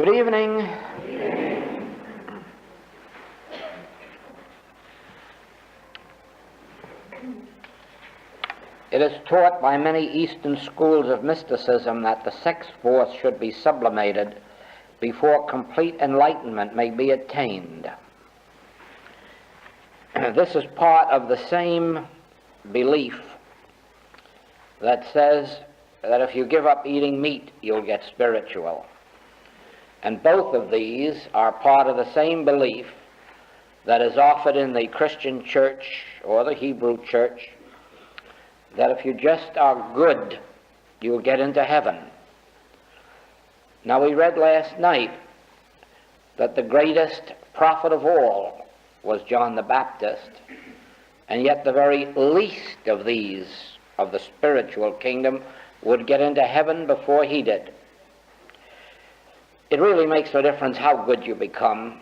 Good evening. It is taught by many Eastern schools of mysticism that the sex force should be sublimated before complete enlightenment may be attained. This is part of the same belief that says that if you give up eating meat, you'll get spiritual. And both of these are part of the same belief that is offered in the Christian church or the Hebrew church, that if you just are good, you'll get into heaven. Now, we read last night that the greatest prophet of all was John the Baptist, and yet the very least of these of the spiritual kingdom would get into heaven before he did. It really makes no difference how good you become.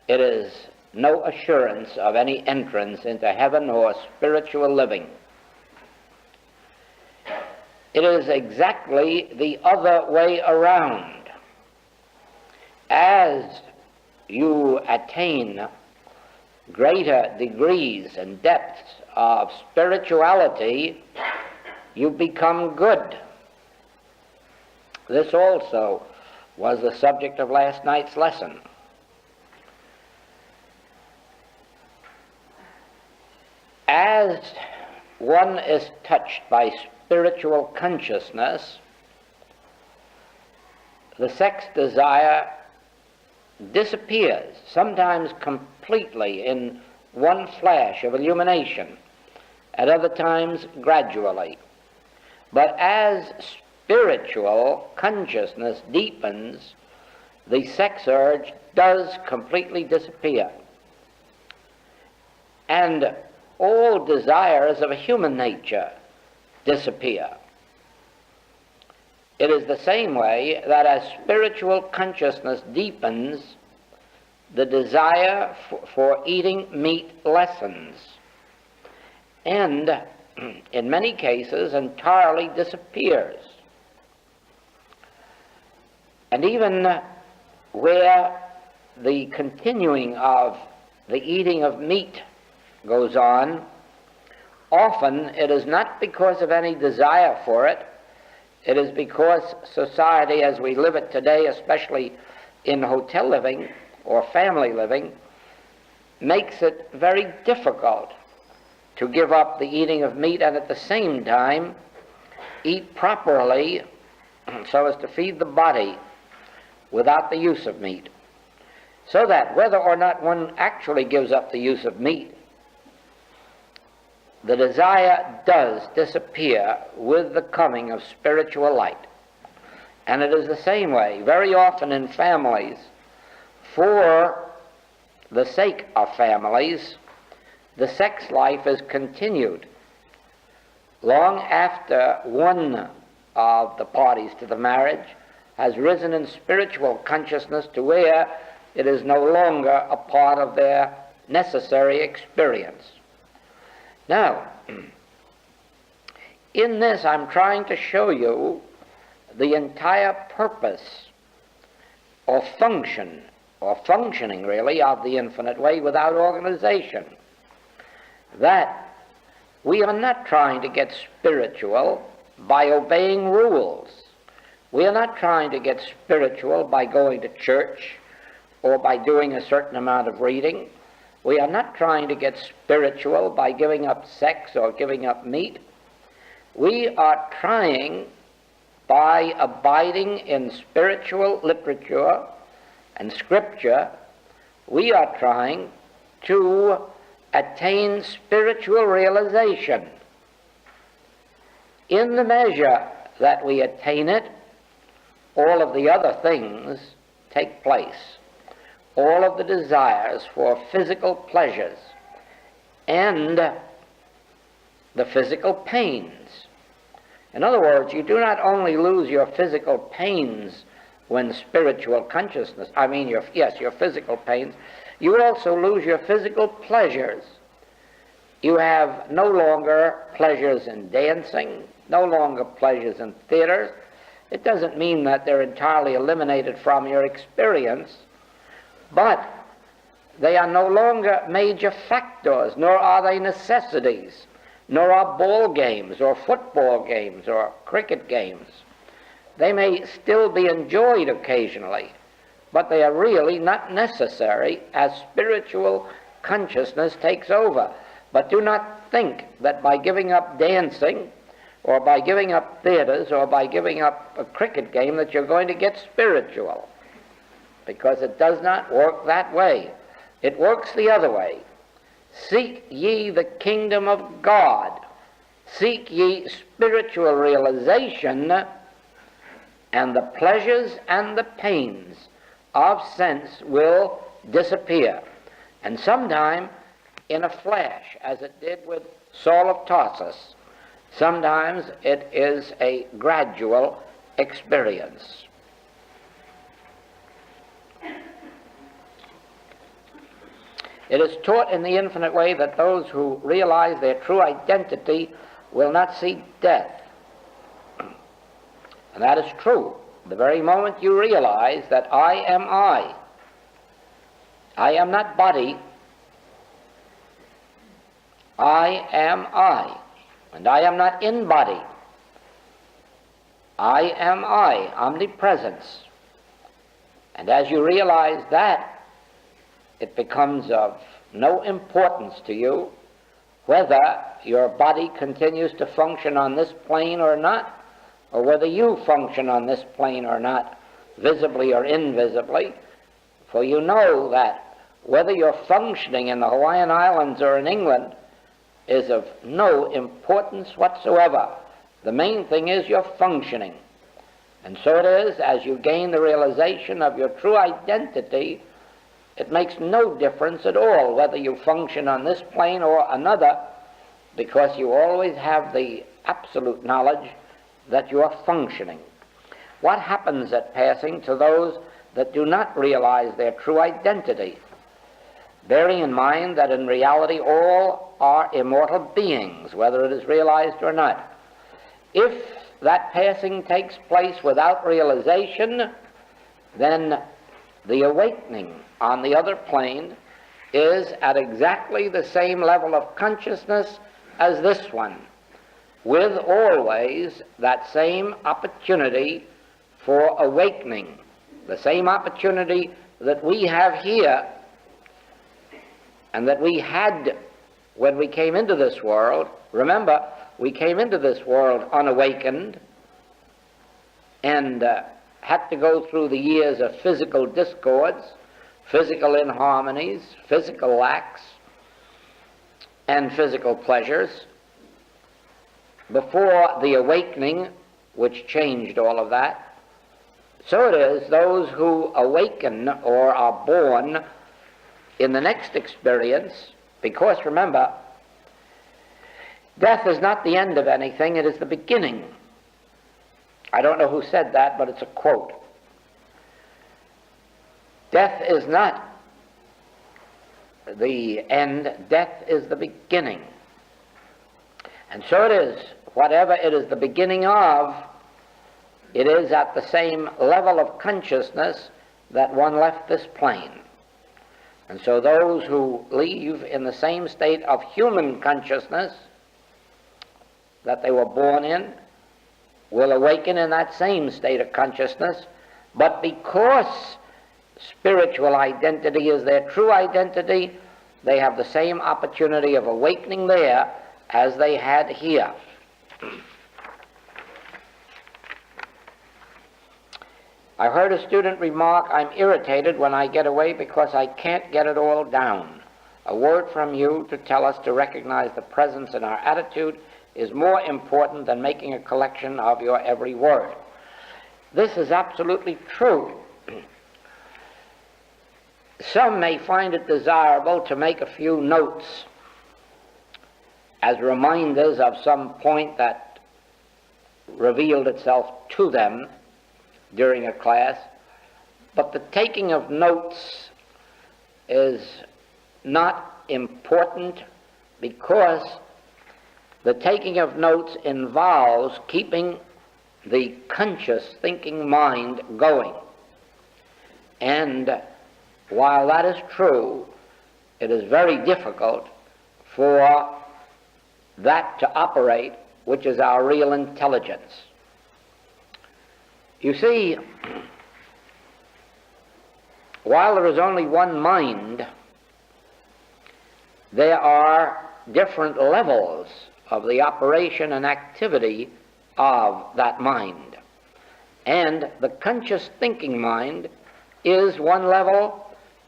It is no assurance of any entrance into heaven or spiritual living. It is exactly the other way around. As you attain greater degrees and depths of spirituality, you become good. This also was the subject of last night's lesson. As one is touched by spiritual consciousness, the sex desire disappears, sometimes completely in one flash of illumination, at other times gradually. But as spiritual consciousness deepens, the sex urge does completely disappear. And all desires of a human nature disappear. It is the same way that as spiritual consciousness deepens, the desire for eating meat lessens, and in many cases entirely disappears. And even where the continuing of the eating of meat goes on, often it is not because of any desire for it. It is because society as we live it today, especially in hotel living or family living, makes it very difficult to give up the eating of meat and at the same time eat properly so as to feed the body without the use of meat. So that whether or not one actually gives up the use of meat, the desire does disappear with the coming of spiritual light. And it is the same way, very often in families, for the sake of families, the sex life is continued long after one of the parties to the marriage has risen in spiritual consciousness to where it is no longer a part of their necessary experience. Now, in this I'm trying to show you the entire purpose or function, or functioning really, of the infinite way without organization. That we are not trying to get spiritual by obeying rules. We are not trying to get spiritual by going to church or by doing a certain amount of reading. We are not trying to get spiritual by giving up sex or giving up meat. We are trying, by abiding in spiritual literature and scripture, we are trying to attain spiritual realization. In the measure that we attain it, all of the other things take place. All of the desires for physical pleasures and the physical pains. In other words, you do not only lose your physical pains when spiritual consciousness, your physical pains, you also lose your physical pleasures. You have no longer pleasures in dancing, no longer pleasures in theaters. It doesn't mean that they're entirely eliminated from your experience, but they are no longer major factors, nor are they necessities, nor are ball games or football games or cricket games. They may still be enjoyed occasionally, but they are really not necessary as spiritual consciousness takes over. But do not think that by giving up dancing or by giving up theaters or by giving up a cricket game that you're going to get spiritual, because it does not work that way. It works the other way. Seek ye the kingdom of God. Seek ye spiritual realization, and the pleasures and the pains of sense will disappear. And sometime in a flash, as it did with Saul of Tarsus. Sometimes it is a gradual experience. It is taught in the infinite way that those who realize their true identity will not see death. And that is true. The very moment you realize that I am not body, I am I, and I am not in body. I am I, omnipresence. And as you realize that, it becomes of no importance to you whether your body continues to function on this plane or not, or whether you function on this plane or not, visibly or invisibly, for you know that whether you're functioning in the Hawaiian Islands or in England is of no importance whatsoever. The main thing is you're functioning. And so it is, as you gain the realization of your true identity, it makes no difference at all whether you function on this plane or another, because you always have the absolute knowledge that you are functioning. What happens at passing to those that do not realize their true identity? Bearing in mind that in reality all are immortal beings, whether it is realized or not. If that passing takes place without realization, then the awakening on the other plane is at exactly the same level of consciousness as this one, with always that same opportunity for awakening, the same opportunity that we have here and that we had when we came into this world. Remember, we came into this world unawakened and had to go through the years of physical discords, physical inharmonies, physical lacks, and physical pleasures before the awakening which changed all of that. So it is those who awaken or are born in the next experience, because remember, death is not the end of anything, it is the beginning. I don't know who said that, but it's a quote. Death is not the end, death is the beginning. And so it is, whatever it is the beginning of, it is at the same level of consciousness that one left this plane. And so those who leave in the same state of human consciousness that they were born in will awaken in that same state of consciousness, but because spiritual identity is their true identity, they have the same opportunity of awakening there as they had here. I heard a student remark, "I'm irritated when I get away because I can't get it all down. A word from you to tell us to recognize the presence in our attitude is more important than making a collection of your every word." This is absolutely true. Some may find it desirable to make a few notes as reminders of some point that revealed itself to them during a class, but the taking of notes is not important, because the taking of notes involves keeping the conscious thinking mind going. And while that is true, it is very difficult for that to operate, which is our real intelligence. You see, while there is only one mind, there are different levels of the operation and activity of that mind. And the conscious thinking mind is one level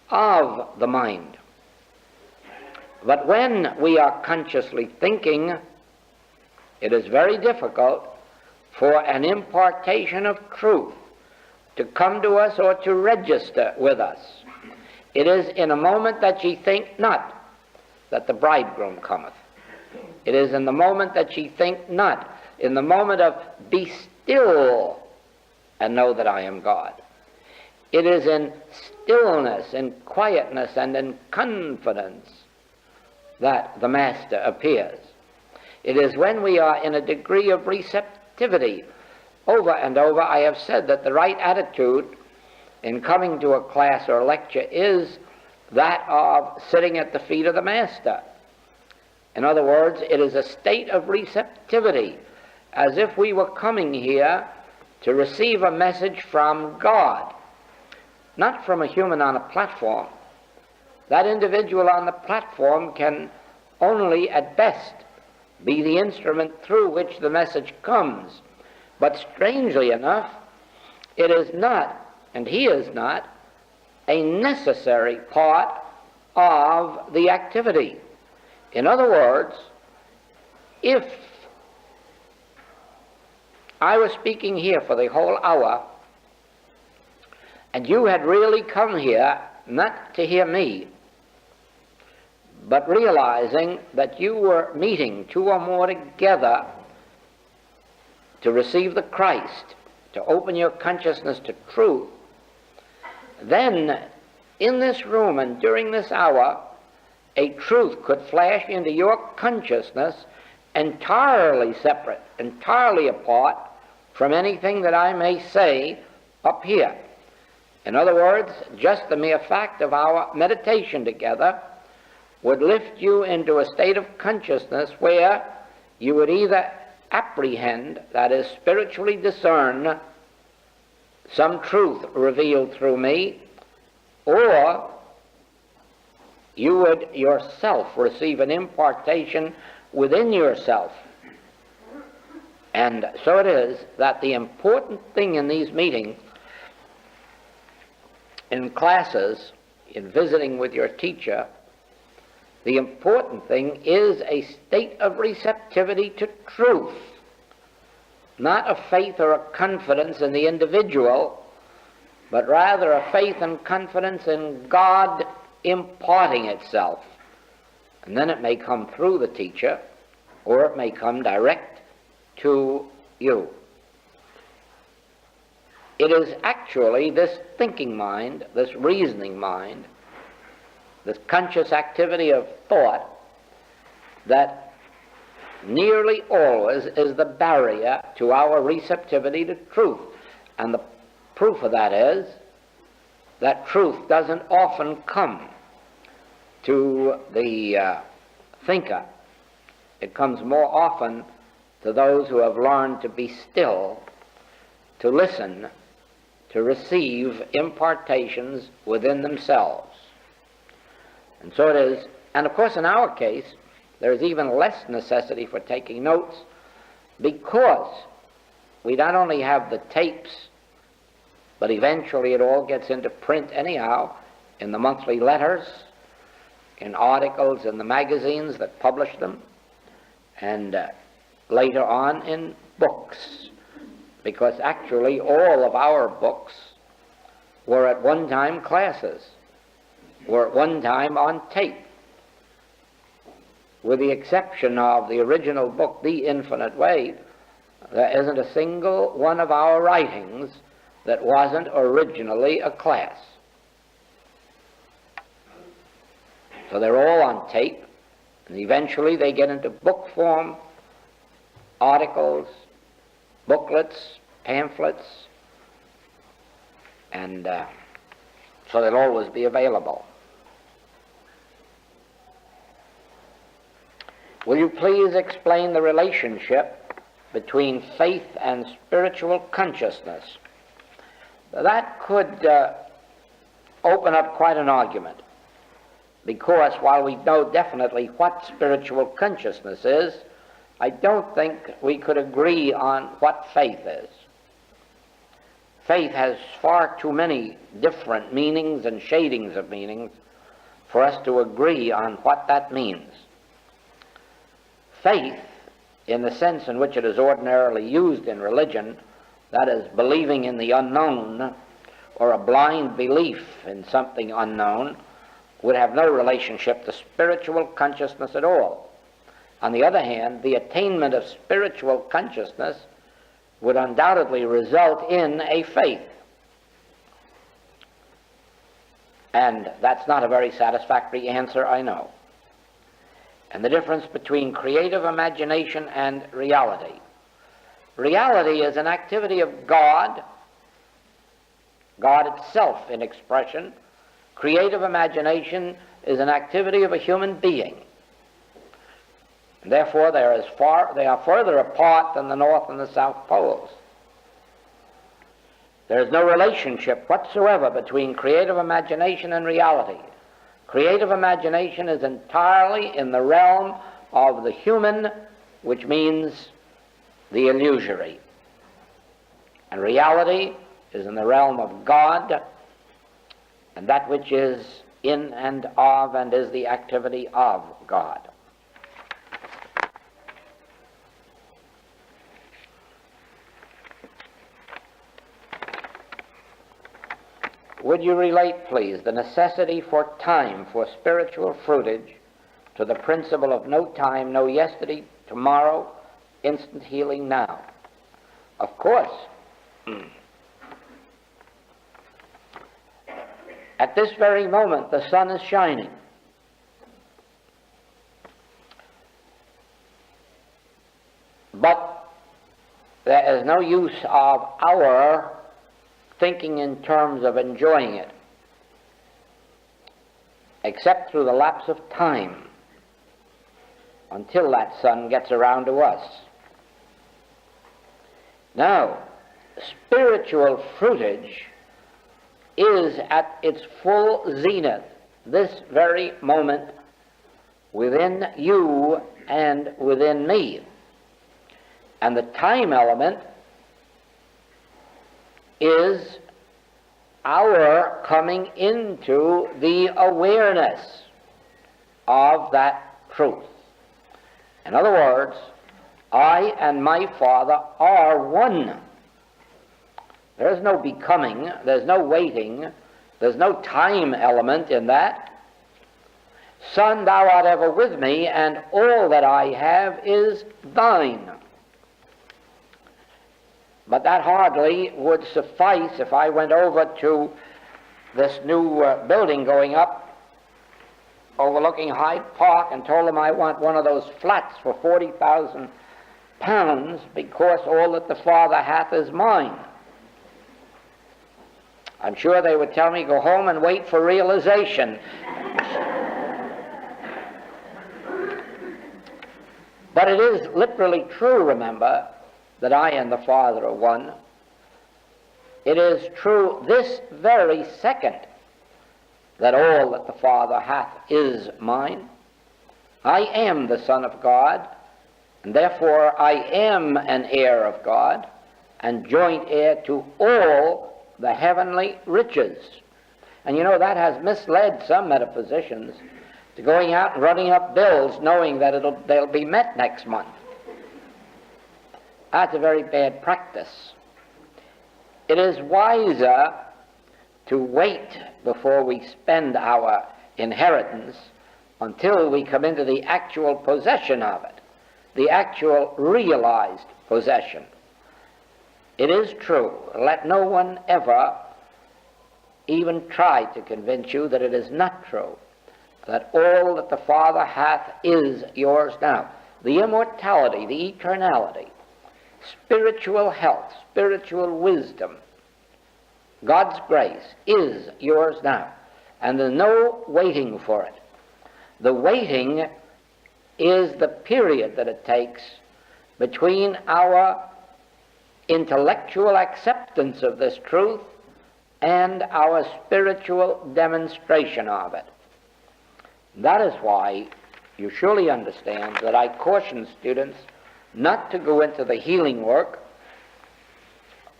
of the mind. But when we are consciously thinking, it is very difficult for an impartation of truth to come to us or to register with us. It is in a moment that ye think not that the bridegroom cometh. It is in the moment that ye think not, in the moment of be still and know that I am God. It is in stillness, in quietness, and in confidence that the Master appears. It is when we are in a degree of receptivity. Over and over I have said that the right attitude in coming to a class or a lecture is that of sitting at the feet of the Master. In other words, it is a state of receptivity, as if we were coming here to receive a message from God, not from a human on a platform. That individual on the platform can only at best be the instrument through which the message comes. But strangely enough, it is not, and he is not, a necessary part of the activity. In other words, if I was speaking here for the whole hour, and you had really come here not to hear me, but realizing that you were meeting two or more together to receive the Christ, to open your consciousness to truth, then in this room and during this hour, a truth could flash into your consciousness entirely separate, entirely apart from anything that I may say up here. In other words, just the mere fact of our meditation together would lift you into a state of consciousness where you would either apprehend, that is, spiritually discern, some truth revealed through me, or you would yourself receive an impartation within yourself. And so it is that the important thing in these meetings, in classes, in visiting with your teacher, the important thing is a state of receptivity to truth, not a faith or a confidence in the individual, but rather a faith and confidence in God imparting itself. And then it may come through the teacher, or it may come direct to you. It is actually this thinking mind, this reasoning mind, this conscious activity of thought that nearly always is the barrier to our receptivity to truth. And the proof of that is that truth doesn't often come to the thinker. It comes more often to those who have learned to be still, to listen, to receive impartations within themselves. And so it is, and of course in our case, there is even less necessity for taking notes, because we not only have the tapes, but eventually it all gets into print anyhow, in the monthly letters, in articles in the magazines that publish them, and later on in books, because actually all of our books were at one time classes, were at one time on tape, with the exception of the original book, The Infinite Way. There isn't a single one of our writings that wasn't originally a class. So they're all on tape, and eventually they get into book form, articles, booklets, pamphlets, and so they'll always be available. Will you please explain the relationship between faith and spiritual consciousness? That could open up quite an argument, because while we know definitely what spiritual consciousness is, I don't think we could agree on what faith is. Faith has far too many different meanings and shadings of meanings for us to agree on what that means. Faith, in the sense in which it is ordinarily used in religion, that is, believing in the unknown or a blind belief in something unknown, would have no relationship to spiritual consciousness at all. On the other hand, the attainment of spiritual consciousness would undoubtedly result in a faith. And that's not a very satisfactory answer, I know. And the difference between creative imagination and reality. Reality is an activity of God, God itself in expression. Creative imagination is an activity of a human being. And therefore, they are further apart than the North and the South Poles. There is no relationship whatsoever between creative imagination and reality. Creative imagination is entirely in the realm of the human, which means the illusory. And reality is in the realm of God, and that which is in and of and is the activity of God. Would you relate, please, the necessity for time for spiritual fruitage to the principle of no time, no yesterday, tomorrow, instant healing now? Of course. At this very moment, the sun is shining. But there is no use of our thinking in terms of enjoying it, except through the lapse of time, until that sun gets around to us. Now, spiritual fruitage is at its full zenith this very moment within you and within me. And the time element is our coming into the awareness of that truth. In other words, I and my Father are one. There's no becoming, there's no waiting, there's no time element in that. Son, thou art ever with me, and all that I have is thine. But that hardly would suffice if I went over to this new building going up overlooking Hyde Park and told them I want one of those flats for 40,000 pounds because all that the Father hath is mine. I'm sure they would tell me, go home and wait for realization. But it is literally true, remember, that I and the Father are one. It is true this very second that all that the Father hath is mine. I am the Son of God, and therefore I am an heir of God, and joint heir to all the heavenly riches. And you know, that has misled some metaphysicians to going out and running up bills knowing that they'll be met next month. That's a very bad practice. It is wiser to wait before we spend our inheritance until we come into the actual possession of it, the actual realized possession. It is true. Let no one ever even try to convince you that it is not true, that all that the Father hath is yours now. The immortality, the eternality spiritual health, spiritual wisdom, God's grace is yours now, and there's no waiting for it. The waiting is the period that it takes between our intellectual acceptance of this truth and our spiritual demonstration of it. That is why you surely understand that I caution students not to go into the healing work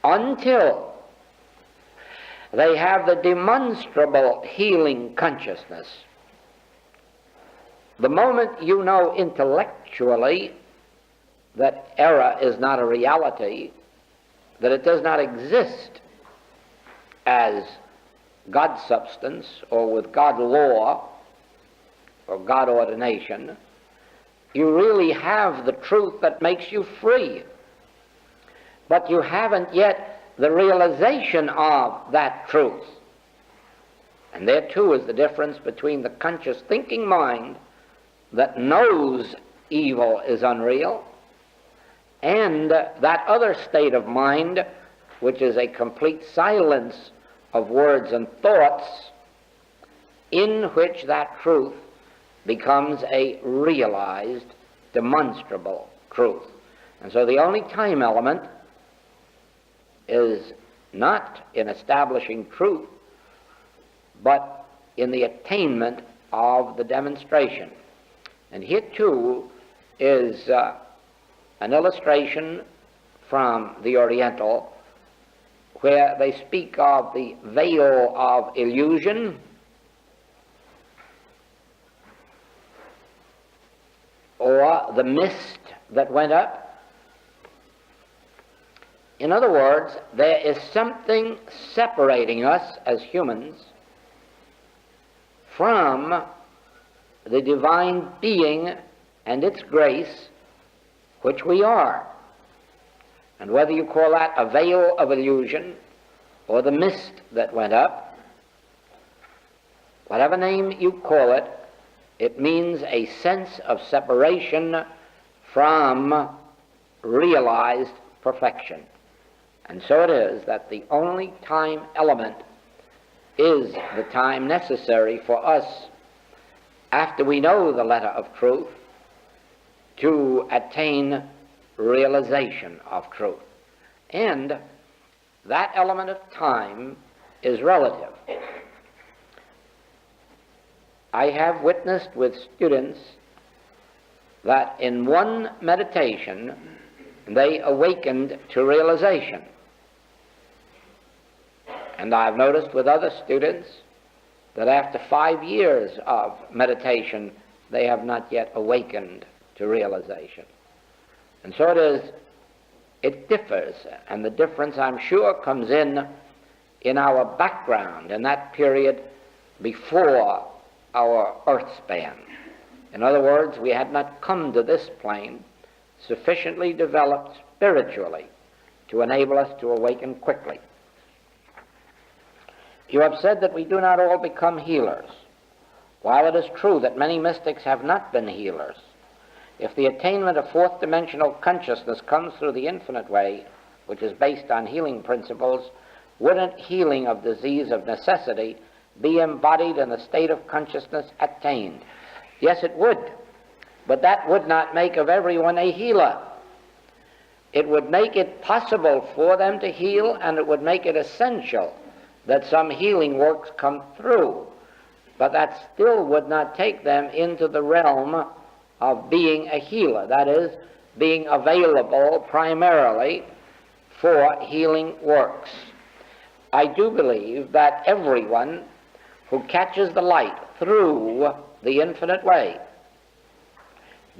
until they have the demonstrable healing consciousness. The moment you know intellectually that error is not a reality, that it does not exist as God substance or with God law or God ordination, you really have the truth that makes you free. But you haven't yet the realization of that truth. And there too is the difference between the conscious thinking mind that knows evil is unreal and that other state of mind which is a complete silence of words and thoughts, in which that truth becomes a realized, demonstrable truth. And so the only time element is not in establishing truth, but in the attainment of the demonstration. And here too is an illustration from the Oriental, where they speak of the veil of illusion, or the mist that went up. In other words, there is something separating us as humans from the divine being and its grace, which we are. And whether you call that a veil of illusion or the mist that went up, whatever name you call it, it means a sense of separation from realized perfection. And so it is that the only time element is the time necessary for us, after we know the letter of truth, to attain realization of truth. And that element of time is relative. I have witnessed with students that in one meditation they awakened to realization. And I've noticed with other students that after 5 years of meditation they have not yet awakened to realization. And so it differs, and the difference, I'm sure, comes in our background, in that period before our earth span. In other words, we had not come to this plane sufficiently developed spiritually to enable us to awaken quickly. You have said that we do not all become healers. While it is true that many mystics have not been healers, if the attainment of fourth dimensional consciousness comes through the infinite way, which is based on healing principles, wouldn't healing of disease of necessity be embodied in the state of consciousness attained? Yes, it would, but that would not make of everyone a healer. It would make it possible for them to heal, and it would make it essential that some healing works come through, but that still would not take them into the realm of being a healer, that is, being available primarily for healing works. I do believe that everyone who catches the light through the infinite way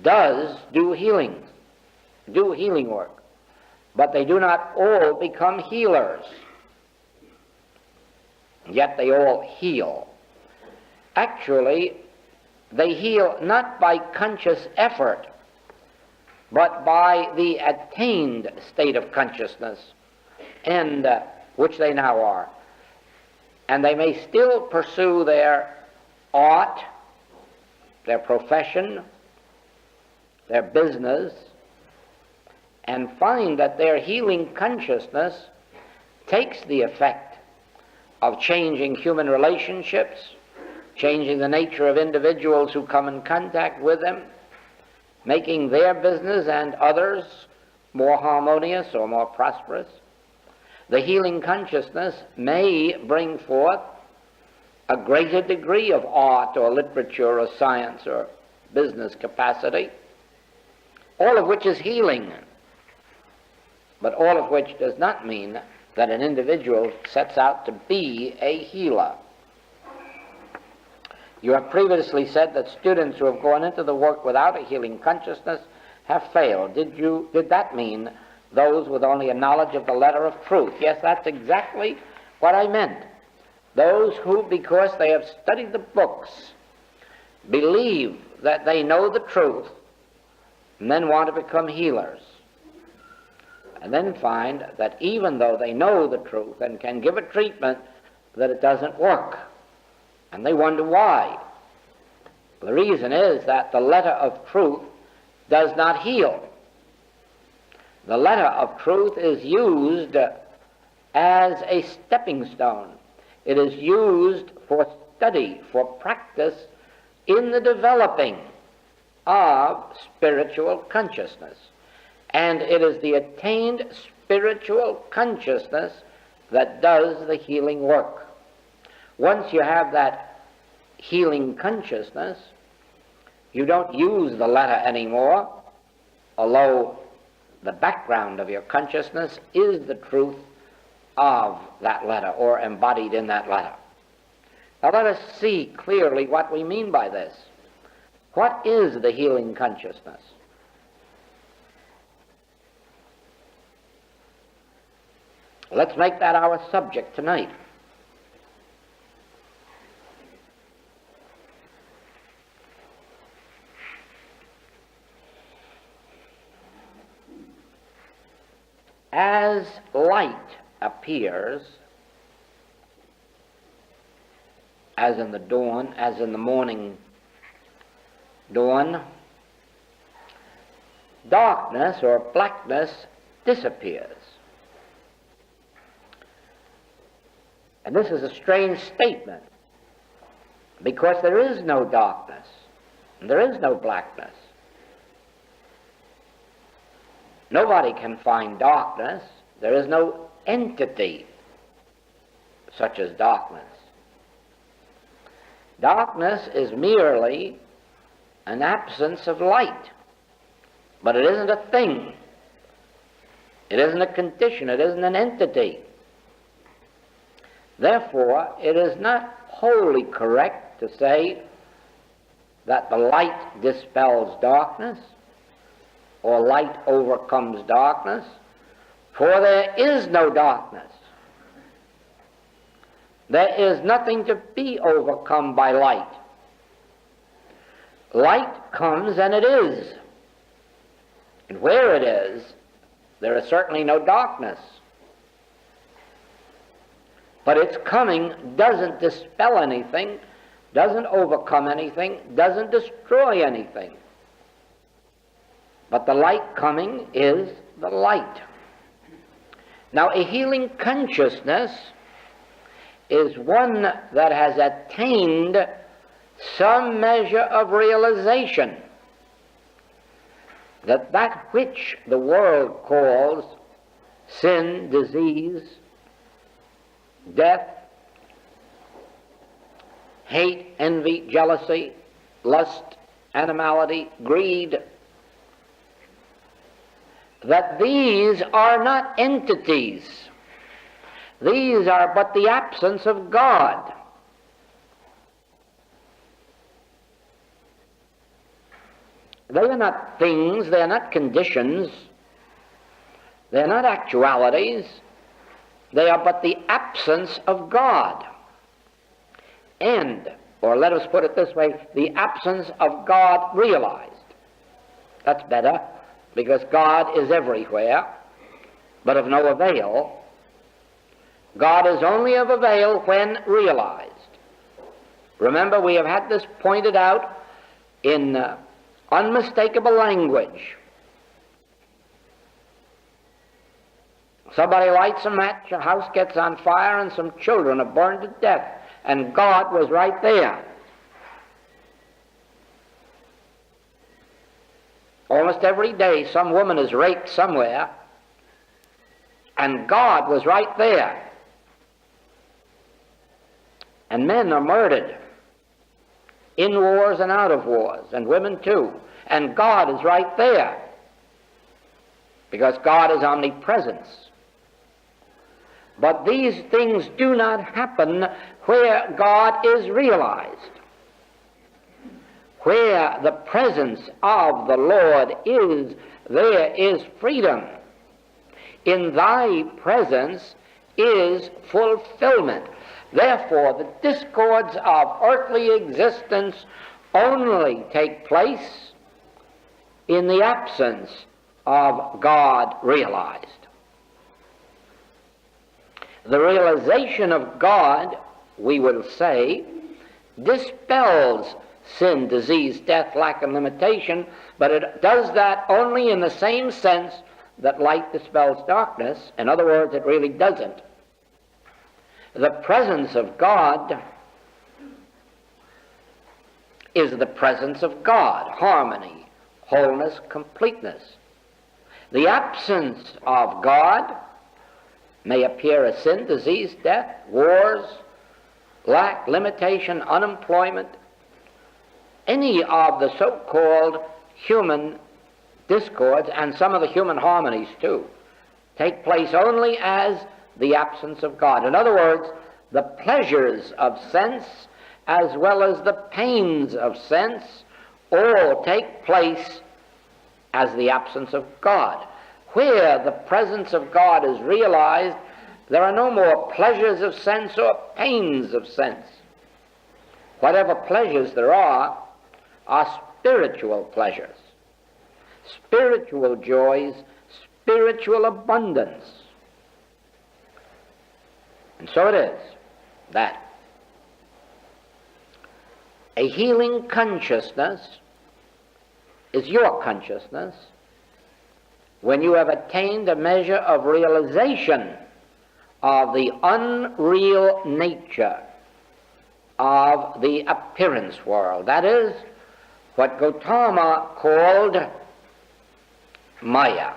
does do healing work, but they do not all become healers, yet they all heal. Actually, they heal not by conscious effort, but by the attained state of consciousness, and which they now are. And they may still pursue their art, their profession, their business, and find that their healing consciousness takes the effect of changing human relationships, changing the nature of individuals who come in contact with them, making their business and others more harmonious or more prosperous. The healing consciousness may bring forth a greater degree of art or literature or science or business capacity, all of which is healing, but all of which does not mean that an individual sets out to be a healer. You have previously said that students who have gone into the work without a healing consciousness have failed. Did that mean those with only a knowledge of the letter of truth? Yes, that's exactly what I meant. Those who, because they have studied the books, believe that they know the truth, and then want to become healers, and then find that even though they know the truth and can give a treatment, that it doesn't work. And they wonder why. The reason is that the letter of truth does not heal. The letter of truth is used as a stepping stone. It is used for study, for practice in the developing of spiritual consciousness. And it is the attained spiritual consciousness that does the healing work. Once you have that healing consciousness, you don't use the letter anymore, although the background of your consciousness is the truth of that letter, or embodied in that letter. Now let us see clearly what we mean by this. What is the healing consciousness? Let's make that our subject tonight. As light appears, as in the dawn, as in the morning dawn, darkness or blackness disappears. And this is a strange statement, because there is no darkness, and there is no blackness. Nobody can find darkness. There is no entity such as darkness. Darkness is merely an absence of light, but it isn't a thing. It isn't a condition. It isn't an entity. Therefore, it is not wholly correct to say that the light dispels darkness, or light overcomes darkness, for there is no darkness. There is nothing to be overcome by light. Light comes and it is. And where it is, there is certainly no darkness. But its coming doesn't dispel anything, doesn't overcome anything, doesn't destroy anything. But the light coming is the light. Now, a healing consciousness is one that has attained some measure of realization that that which the world calls sin, disease, death, hate, envy, jealousy, lust, animality, greed, that these are not entities. These are but the absence of God. They are not things, they are not conditions, they are not actualities, they are but the absence of God. And, or let us put it this way, the absence of God realized. That's better, because God is everywhere, but of no avail. God is only of avail when realized. Remember, we have had this pointed out in unmistakable language. Somebody lights a match, a house gets on fire, and some children are burned to death, and God was right there. Almost every day some woman is raped somewhere, and God was right there. And men are murdered in wars and out of wars, and women too. And God is right there, because God is omnipresence. But these things do not happen where God is realized. Where the presence of the Lord is, there is freedom. In thy presence is fulfillment. Therefore, the discords of earthly existence only take place in the absence of God realized. The realization of God, we will say, dispels sin, disease, death, lack, and limitation, but it does that only in the same sense that light dispels darkness. In other words, it really doesn't. The presence of God is the presence of God, harmony, wholeness, completeness. The absence of God may appear as sin, disease, death, wars, lack, limitation, unemployment, any of the so-called human discords, and some of the human harmonies too, take place only as the absence of God. In other words, the pleasures of sense as well as the pains of sense all take place as the absence of God. Where the presence of God is realized, there are no more pleasures of sense or pains of sense. Whatever pleasures there are spiritual pleasures, spiritual joys, spiritual abundance. And so it is that a healing consciousness is your consciousness when you have attained a measure of realization of the unreal nature of the appearance world. That is what Gautama called Maya.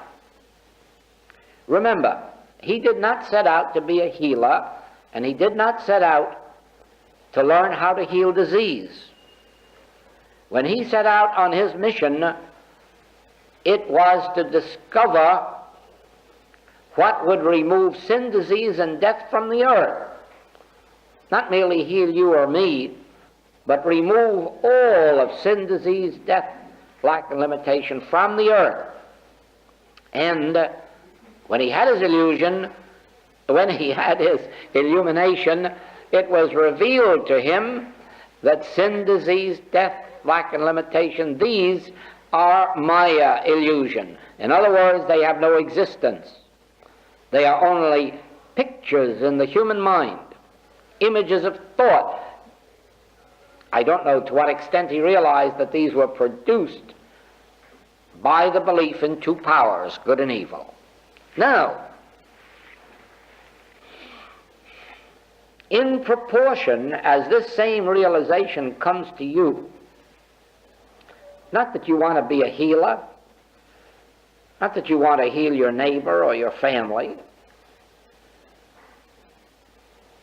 Remember, he did not set out to be a healer, and he did not set out to learn how to heal disease. When he set out on his mission, it was to discover what would remove sin, disease, and death from the earth. Not merely heal you or me, but remove all of sin, disease, death, lack, and limitation from the earth. And when he had his illusion, when he had his illumination, it was revealed to him that sin, disease, death, lack, and limitation, these are Maya illusion. In other words, they have no existence. They are only pictures in the human mind, images of thought. I don't know to what extent he realized that these were produced by the belief in two powers, good and evil. Now, in proportion as this same realization comes to you, not that you want to be a healer, not that you want to heal your neighbor or your family,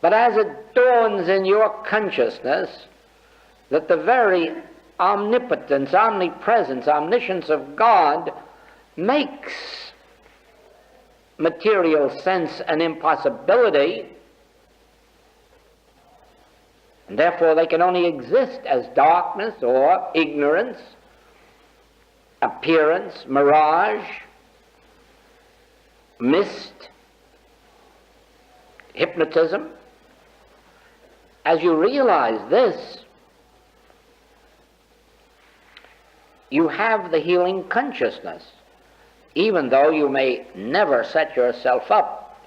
but as it dawns in your consciousness that the very omnipotence, omnipresence, omniscience of God makes material sense an impossibility, and therefore they can only exist as darkness or ignorance, appearance, mirage, mist, hypnotism. As you realize this, you have the healing consciousness, even though you may never set yourself up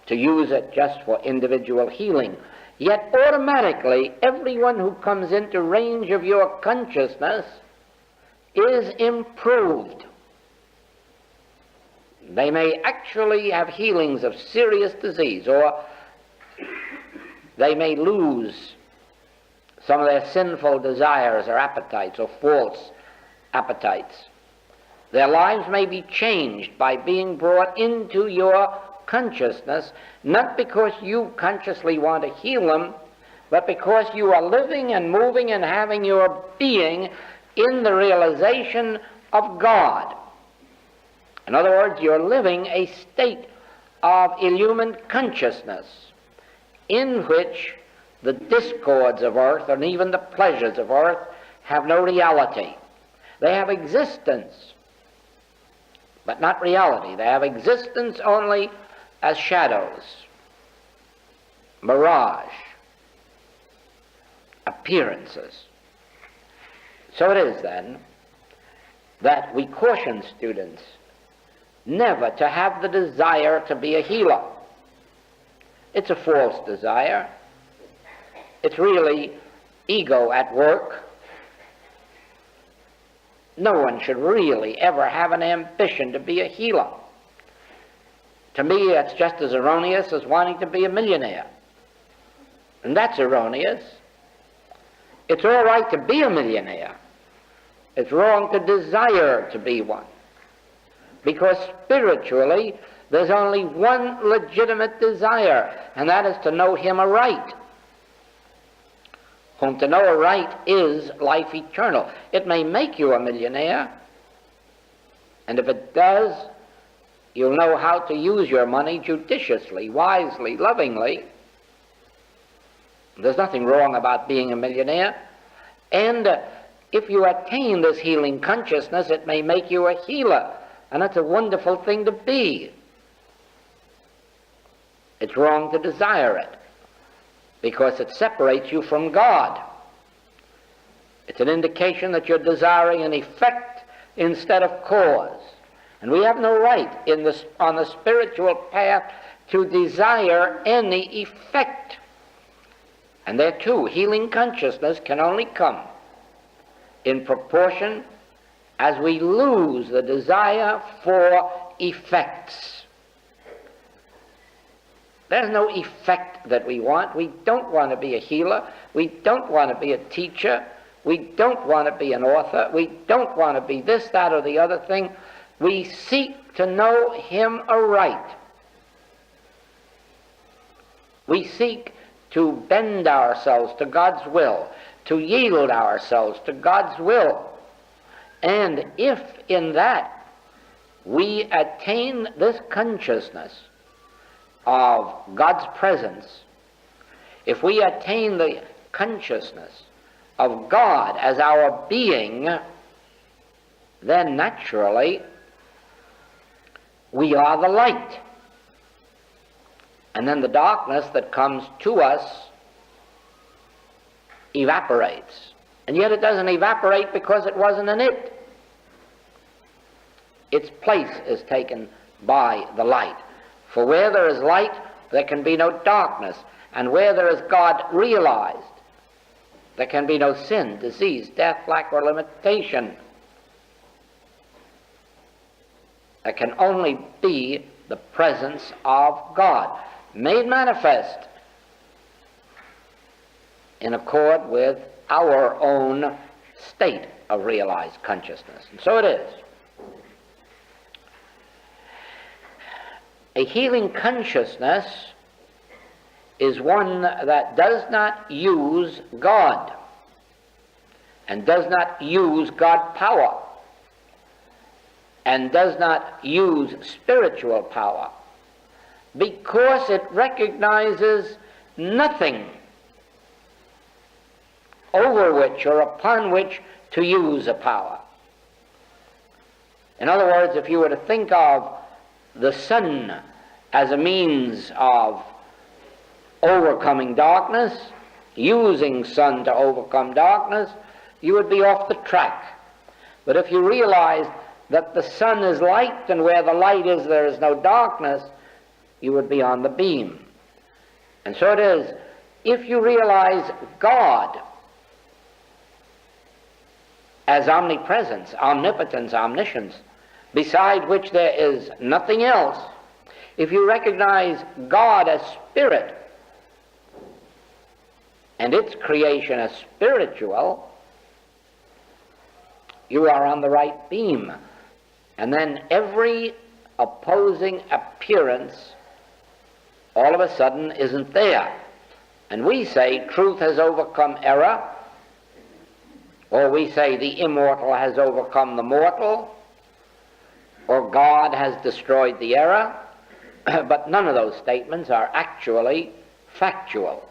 to use it just for individual healing. Yet automatically, everyone who comes into range of your consciousness is improved. They may actually have healings of serious disease, or they may lose some of their sinful desires or appetites or false appetites. Their lives may be changed by being brought into your consciousness, not because you consciously want to heal them, but because you are living and moving and having your being in the realization of God. In other words, you're living a state of illumined consciousness in which the discords of earth and even the pleasures of earth have no reality. They have existence, but not reality. They have existence only as shadows, mirage, appearances. So it is then that we caution students never to have the desire to be a healer. It's a false desire. It's really ego at work. No one should really ever have an ambition to be a healer. To me, that's just as erroneous as wanting to be a millionaire. And that's erroneous. It's all right to be a millionaire. It's wrong to desire to be one. Because spiritually, there's only one legitimate desire, and that is to know Him aright. Whom to know aright is life eternal. It may make you a millionaire, and if it does, you'll know how to use your money judiciously, wisely, lovingly. There's nothing wrong about being a millionaire. And if you attain this healing consciousness, it may make you a healer. And that's a wonderful thing to be. It's wrong to desire it, because it separates you from God. It's an indication that you're desiring an effect instead of cause. And we have no right on the spiritual path to desire any effect. And there too, healing consciousness can only come in proportion as we lose the desire for effects. There's no effect that we want. We don't want to be a healer. We don't want to be a teacher. We don't want to be an author. We don't want to be this, that, or the other thing. We seek to know Him aright. We seek to bend ourselves to God's will, to yield ourselves to God's will. And if in that we attain this consciousness of God's presence, if we attain the consciousness of God as our being, then naturally we are the light. And then the darkness that comes to us evaporates. And yet it doesn't evaporate because it wasn't in it. Its place is taken by the light. For where there is light, there can be no darkness. And where there is God realized, there can be no sin, disease, death, lack, or limitation. There can only be the presence of God, made manifest in accord with our own state of realized consciousness. And so it is. A healing consciousness is one that does not use God and does not use God power and does not use spiritual power, because it recognizes nothing over which or upon which to use a power. In other words, if you were to think of the sun as a means of overcoming darkness, using sun to overcome darkness, you would be off the track. But if you realize that the sun is light, and where the light is there is no darkness, you would be on the beam. And so it is, if you realize God as omnipresence, omnipotence, omniscience, beside which there is nothing else, if you recognize God as spirit and its creation as spiritual, you are on the right beam. And then every opposing appearance all of a sudden isn't there. And we say truth has overcome error, or we say the immortal has overcome the mortal, or God has destroyed the error, but none of those statements are actually factual.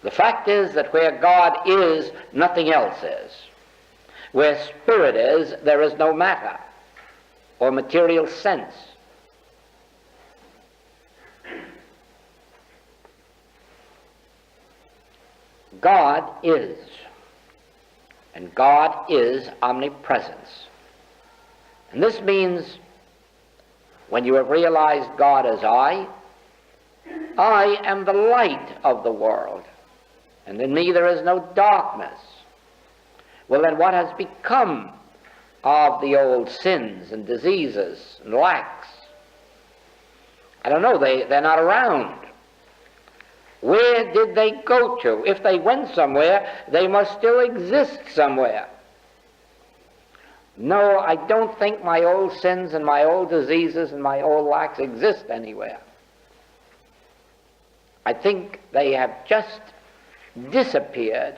The fact is that where God is, nothing else is. Where spirit is, there is no matter or material sense. God is, and God is omnipresence. And this means when you have realized God as I am the light of the world, and in me there is no darkness. Well, then what has become of the old sins and diseases and lacks? I don't know, they're not around. Where did they go to? If they went somewhere, they must still exist somewhere. No, I don't think my old sins and my old diseases and my old lacks exist anywhere. I think they have just disappeared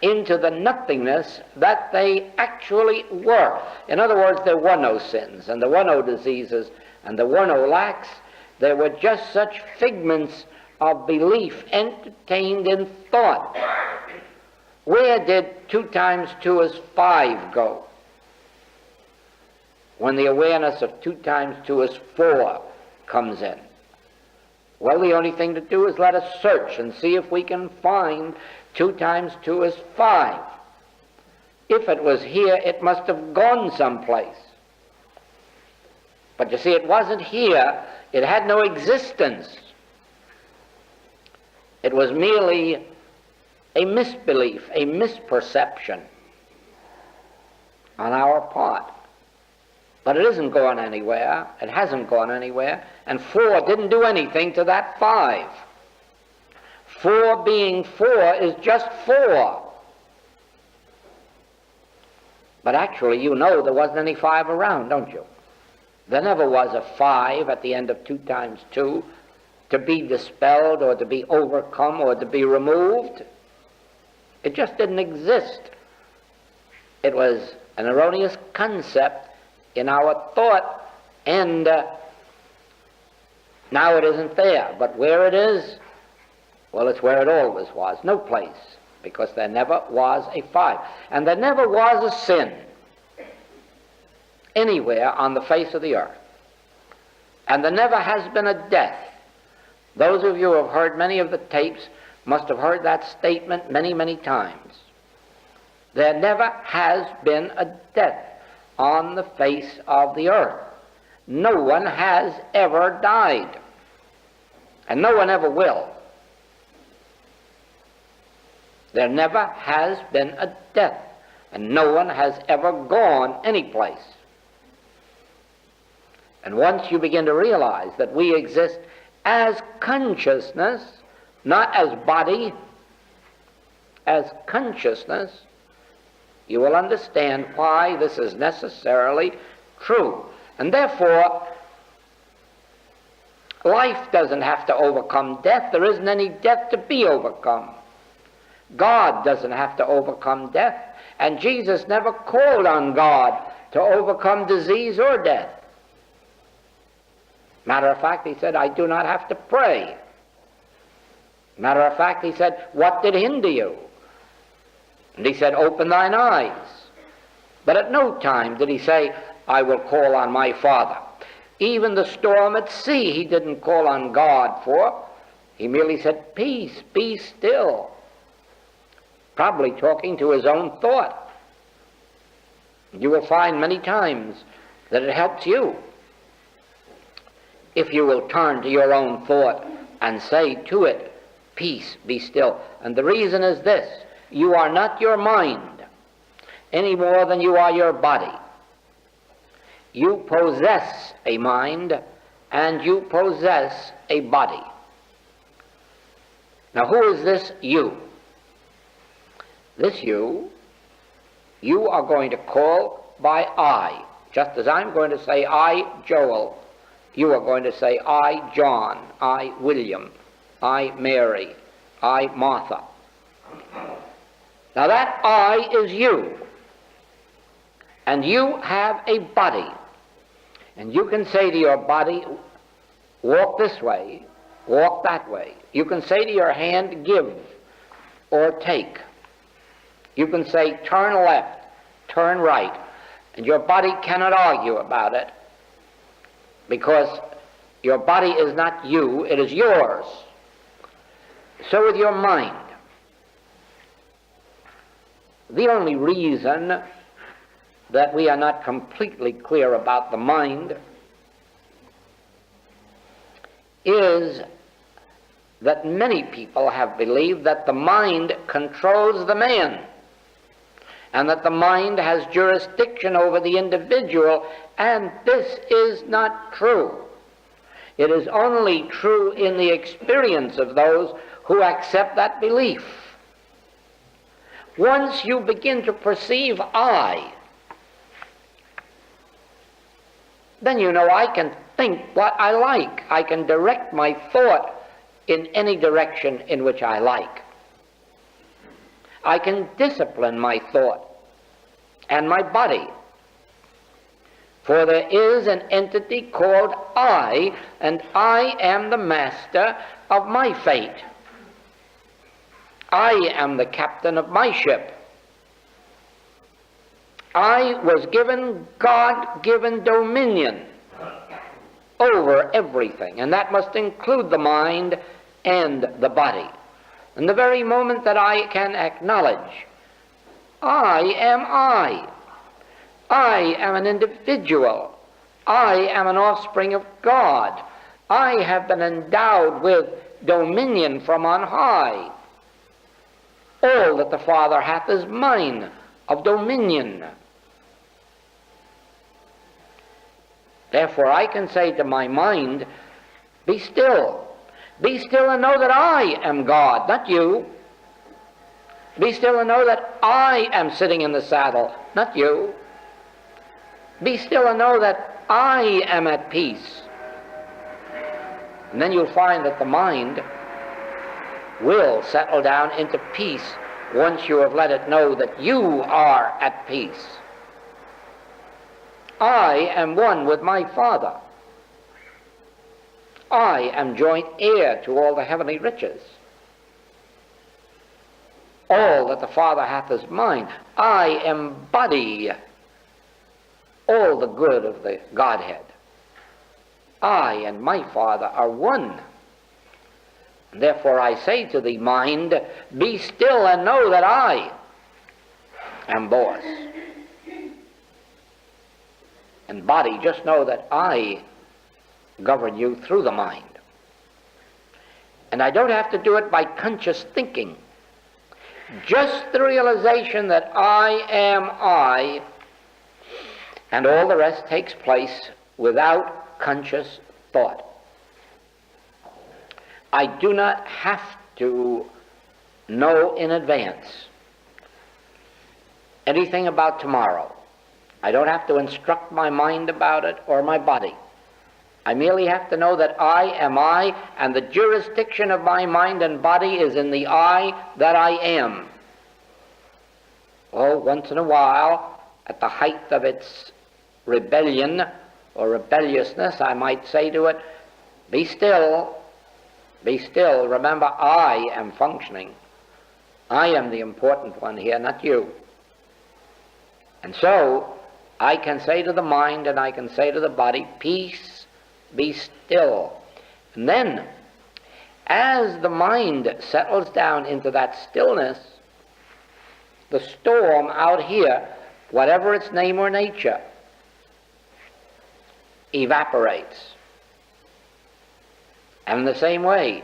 into the nothingness that they actually were. In other words, there were no sins, and there were no diseases, and there were no lacks. There were just such figments of belief entertained in thought. Where did 2 times 2 is 5 go? When the awareness of 2 times 2 is 4 comes in. Well, the only thing to do is let us search and see if we can find 2 times 2 is 5. If it was here, it must have gone someplace. But you see, it wasn't here. It had no existence. It was merely a misbelief, a misperception on our part. But it isn't going anywhere. It hasn't gone anywhere. And 4 didn't do anything to that 5. 4 being 4 is just 4. But actually, you know there wasn't any 5 around, don't you? There never was a 5 at the end of 2 times 2 to be dispelled or to be overcome or to be removed. It just didn't exist. It was an erroneous concept in our thought, and now it isn't there. But where it is, well, it's where it always was, no place, because there never was a 5. And there never was a sin anywhere on the face of the earth. And there never has been a death. Those of you who have heard many of the tapes must have heard that statement many, many times. There never has been a death on the face of the earth. No one has ever died, and no one ever will. There never has been a death, and no one has ever gone anyplace. And once you begin to realize that we exist as consciousness, not as body, as consciousness, you will understand why this is necessarily true. And therefore, life doesn't have to overcome death. There isn't any death to be overcome. God doesn't have to overcome death. And Jesus never called on God to overcome disease or death. Matter of fact, he said, I do not have to pray. Matter of fact, he said, what did hinder you? And he said, open thine eyes. But at no time did he say, I will call on my Father. Even the storm at sea he didn't call on God for. He merely said, peace, be still. Probably talking to his own thought. You will find many times that it helps you if you will turn to your own thought and say to it, peace, be still. And the reason is this: you are not your mind. any more than you are your body. You possess a mind and you possess a body. Now, who is this you? This you are going to call by I. Just as I'm going to say I, Joel, you are going to say I, John, I, William, I, Mary, I, Martha. Now that I is you. And you have a body. And you can say to your body, walk this way, walk that way. You can say to your hand, give or take. You can say, turn left, turn right. And your body cannot argue about it, because your body is not you, it is yours. So with your mind. The only reason that we are not completely clear about the mind is that many people have believed that the mind controls the man, and that the mind has jurisdiction over the individual, and this is not true. It is only true in the experience of those who accept that belief. Once you begin to perceive I, then you know I can think what I like. I can direct my thought in any direction in which I like. I can discipline my thought and my body. For there is an entity called I, and I am the master of my fate. I am the captain of my ship. I was given God-given dominion over everything, and that must include the mind and the body. And the very moment that I can acknowledge, I am an individual. I am an offspring of God. I have been endowed with dominion from on high. All that the Father hath is mine of dominion. Therefore I can say to my mind, be still. Be still and know that I am God, not you. Be still and know that I am sitting in the saddle, not you. Be still and know that I am at peace. And then you'll find that the mind will settle down into peace once you have let it know that you are at peace. I am one with my Father. I am joint heir to all the heavenly riches. All that the Father hath is mine. I embody all the good of the Godhead. I and my Father are one. Therefore I say to the mind, be still and know that I am boss. And body, just know that I govern you through the mind. And I don't have to do it by conscious thinking. Just the realization that I am I, and all the rest takes place without conscious thought. I do not have to know in advance anything about tomorrow. I don't have to instruct my mind about it or my body. I merely have to know that I am I, and the jurisdiction of my mind and body is in the I that I am. Oh, once in a while, at the height of its rebellion or rebelliousness, I might say to it, be still, be still. Remember, I am functioning. I am the important one here, not you. And so, I can say to the mind and I can say to the body, peace, be still. And then, as the mind settles down into that stillness, the storm out here, whatever its name or nature, evaporates. And in the same way,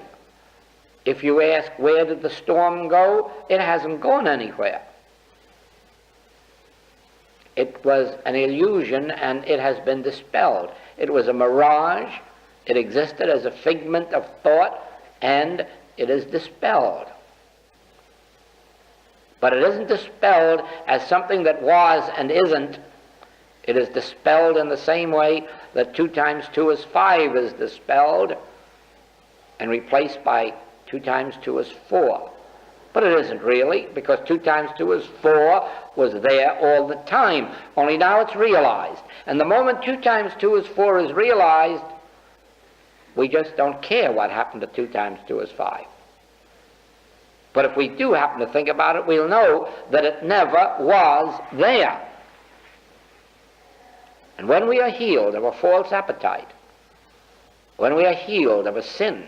if you ask where did the storm go, it hasn't gone anywhere. It was an illusion, and it has been dispelled. It was a mirage. It existed as a figment of thought, and it is dispelled. But it isn't dispelled as something that was and isn't. It is dispelled in the same way that 2 times 2 is 5 is dispelled and replaced by 2 times 2 is 4. But it isn't really, because 2 times 2 is 4 was there all the time. Only now it's realized. And the moment 2 times 2 is 4 is realized, we just don't care what happened to 2 times 2 is 5. But if we do happen to think about it, we'll know that it never was there. And when we are healed of a false appetite, when we are healed of a sin,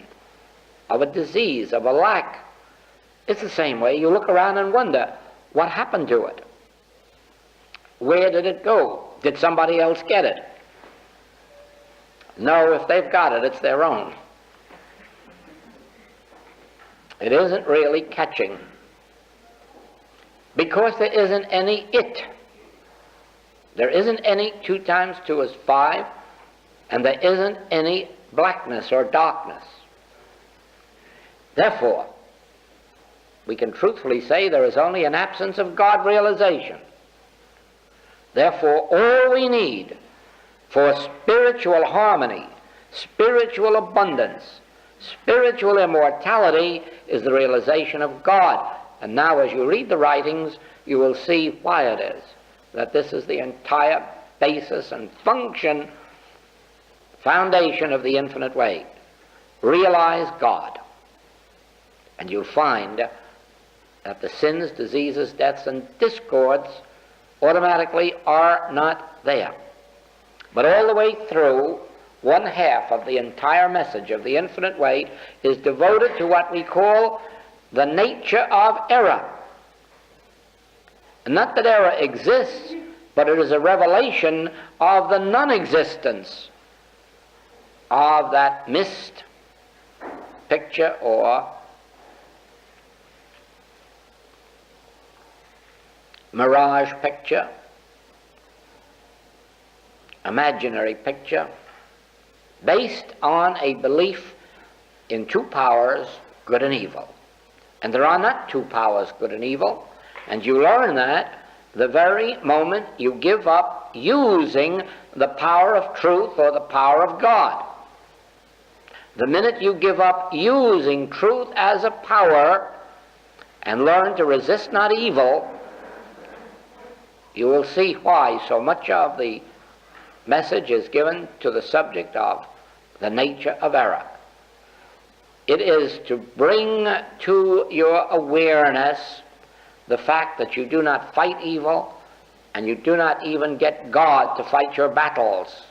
of a disease, of a lack, it's the same way. You look around and wonder, what happened to it? Where did it go? Did somebody else get it? No, if they've got it, it's their own. It isn't really catching, because there isn't any it. There isn't any 2 times 2 is 5, and there isn't any blackness or darkness. Therefore, we can truthfully say there is only an absence of God realization. Therefore, all we need for spiritual harmony, spiritual abundance, spiritual immortality is the realization of God. And now as you read the writings, you will see why it is that this is the entire basis and foundation of the infinite way. Realize God. And you'll find that the sins, diseases, deaths, and discords automatically are not there. But all the way through, 1/2 of the entire message of the infinite way is devoted to what we call the nature of error. And not that error exists, but it is a revelation of the non-existence of that mist picture or mirage picture, imaginary picture, based on a belief in 2 powers, good and evil. And there are not 2 powers, good and evil, and you learn that the very moment you give up using the power of truth or the power of God. The minute you give up using truth as a power and learn to resist not evil, you will see why so much of the message is given to the subject of the nature of error. It is to bring to your awareness the fact that you do not fight evil, and you do not even get God to fight your battles.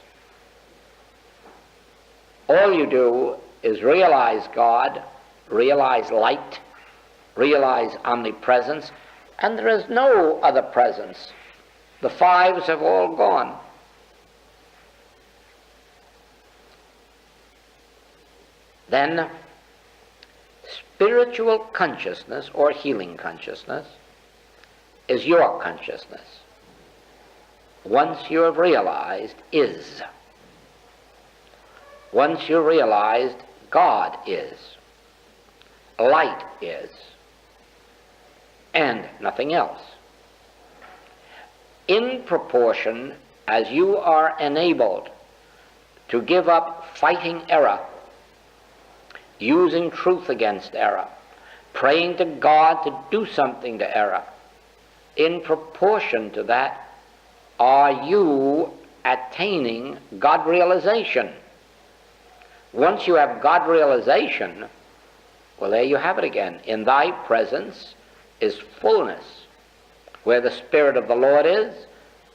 All you do is realize God, realize light, realize omnipresence, and there is no other presence. The 5s have all gone. Then, spiritual consciousness or healing consciousness is your consciousness. Once you have realized is. Once you realized God is. Light is. And nothing else. In proportion as you are enabled to give up fighting error, using truth against error, praying to God to do something to error, in proportion to that, are you attaining God realization. Once you have God realization, well, there you have it again. In thy presence is fullness. Where the Spirit of the Lord is,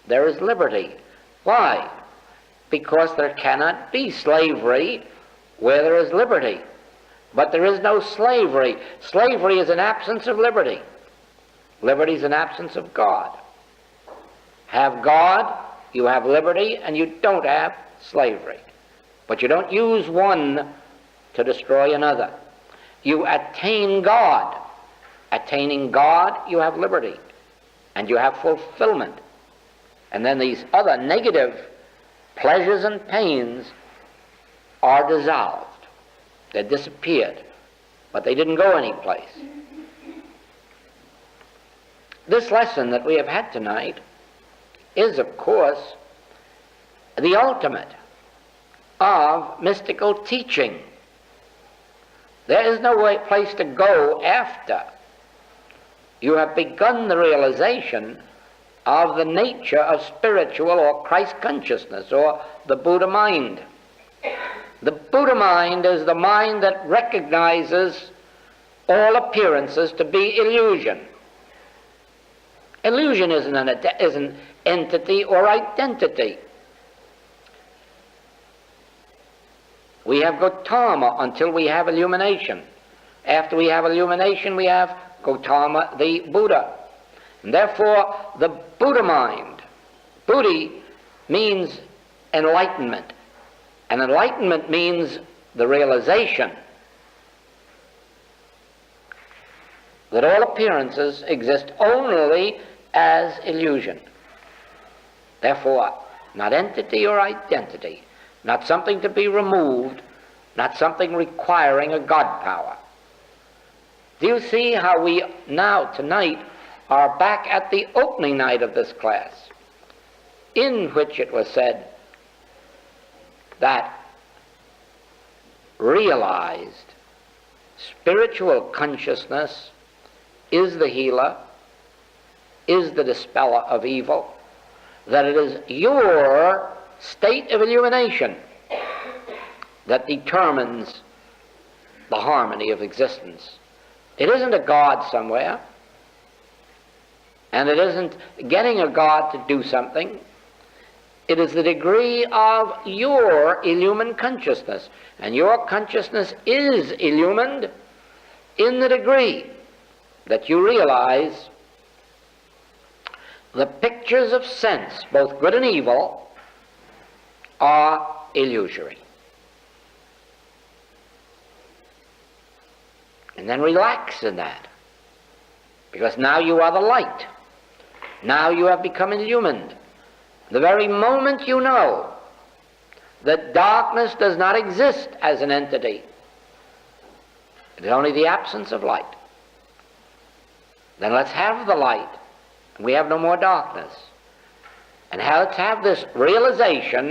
there is liberty. Why? Because there cannot be slavery where there is liberty. But there is no slavery. Slavery is an absence of liberty. Liberty is an absence of God. Have God, you have liberty, and you don't have slavery. But you don't use one to destroy another. You attain God. Attaining God, you have liberty, and you have fulfillment. And then these other negative pleasures and pains are dissolved. They disappeared, but they didn't go anyplace. This lesson that we have had tonight is, of course, the ultimate of mystical teaching. There is no place to go after you have begun the realization of the nature of spiritual or Christ consciousness or the Buddha mind. The Buddha mind is the mind that recognizes all appearances to be illusion. Illusion is an entity or identity. We have Gautama until we have illumination. After we have illumination, we have Gautama the Buddha. And therefore, the Buddha mind, Buddhi means enlightenment. And enlightenment means the realization that all appearances exist only as illusion. Therefore, not entity or identity, not something to be removed, not something requiring a God power. Do you see how we now, tonight, are back at the opening night of this class, in which it was said that realized spiritual consciousness is the healer, is the dispeller of evil, that it is your state of illumination that determines the harmony of existence. It isn't a God somewhere, and it isn't getting a God to do something. It is the degree of your illumined consciousness, and your consciousness is illumined in the degree that you realize the pictures of sense, both good and evil, are illusory. And then relax in that, because now you are the light. Now you have become illumined. The very moment you know that darkness does not exist as an entity, it is only the absence of light, then let's have the light, and we have no more darkness. And let's have this realization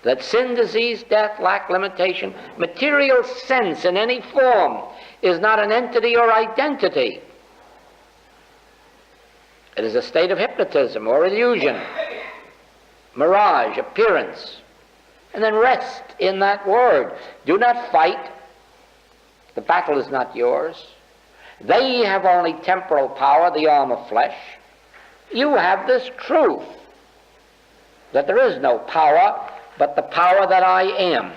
that sin, disease, death, lack, limitation, material sense in any form is not an entity or identity. It is a state of hypnotism or illusion, mirage, appearance. And then rest in that word. Do not fight. The battle is not yours. They have only temporal power, the arm of flesh. You have this truth, that there is no power but the power that I am.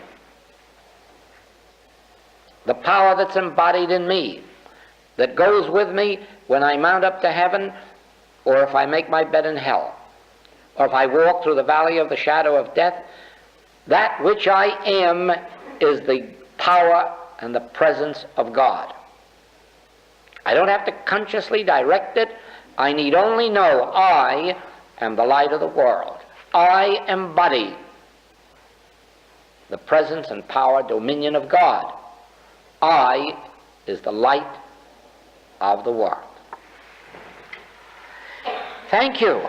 The power that's embodied in me, that goes with me when I mount up to heaven, or if I make my bed in hell, or if I walk through the valley of the shadow of death. That which I am is the power and the presence of God. I don't have to consciously direct it. I need only know I am the light of the world. I embody the presence and power, dominion of God. I is the light of the world. Thank you.